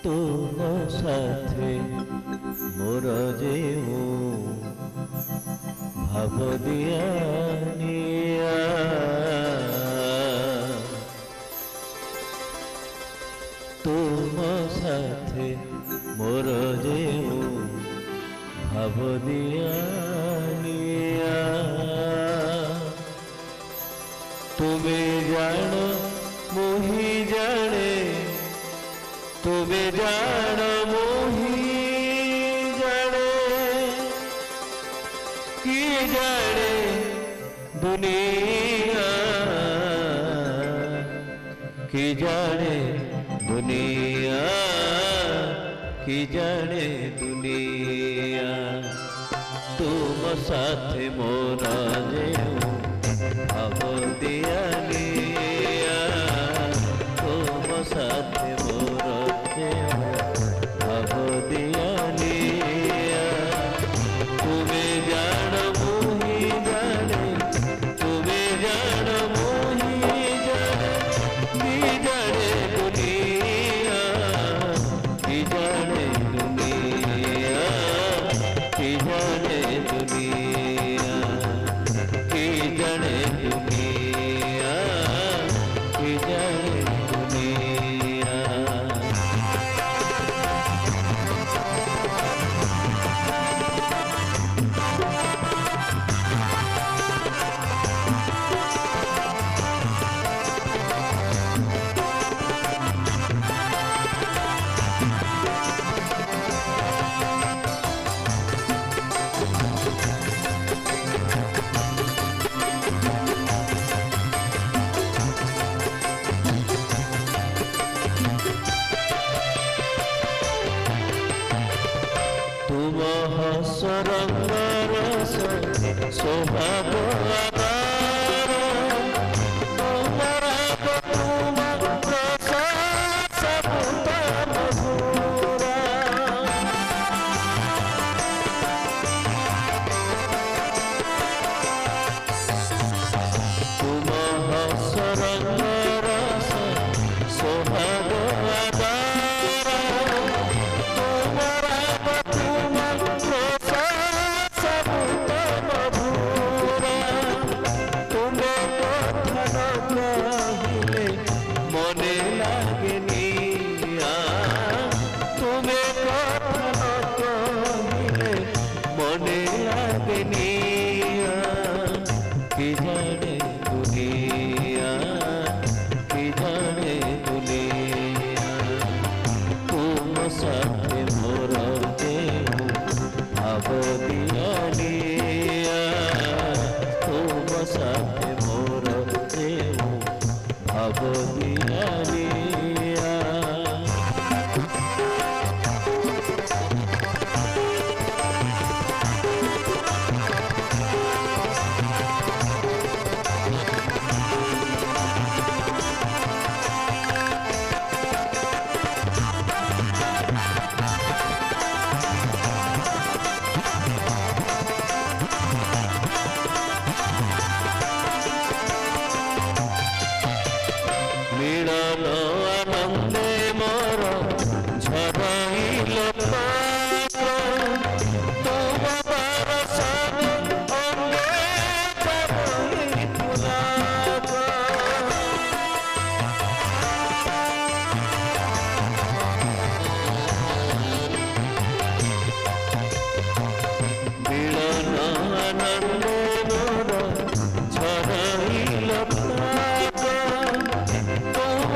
तुम साथे मोर जेऊ भाव दियानिया तुम साथे मोर जेऊ भाव दियानिया तुम्हें जान मोही जाने तुम्हें जान मोही जाने की जाने दुनिया की जाने दुनिया की जाने दुनिया तुम साथे मोरा जेऊ भाव दियानिया तुम साथे मोरा जेऊ भाव दियानिया तुम्हें जान मोही जाने तुम्हें जान मोही जाने की जाने दुनिया की जाने दुनिया की जाने दुनिया की जाने दुनिया की जाने दुनिया तुम हस रंग रस स्वभाव आधार तुमरा तुम रस सब मधुरा तुम हस रंग रस स्वभाव आधार तुमरा मने लागनी तुम्हें कथा न कहिले मने लागनी कि जाने दुनिया कि जाने दुनिया तुम साथे मोर जेऊ भाव दियानिया तुम साथे मोर जेऊ भाव दियानिया मिलन आनंदे मोर झरइल पाक तुम बरसने अंगे करई पुलाक मिलन आनंदे मोर झरइल पाक तुम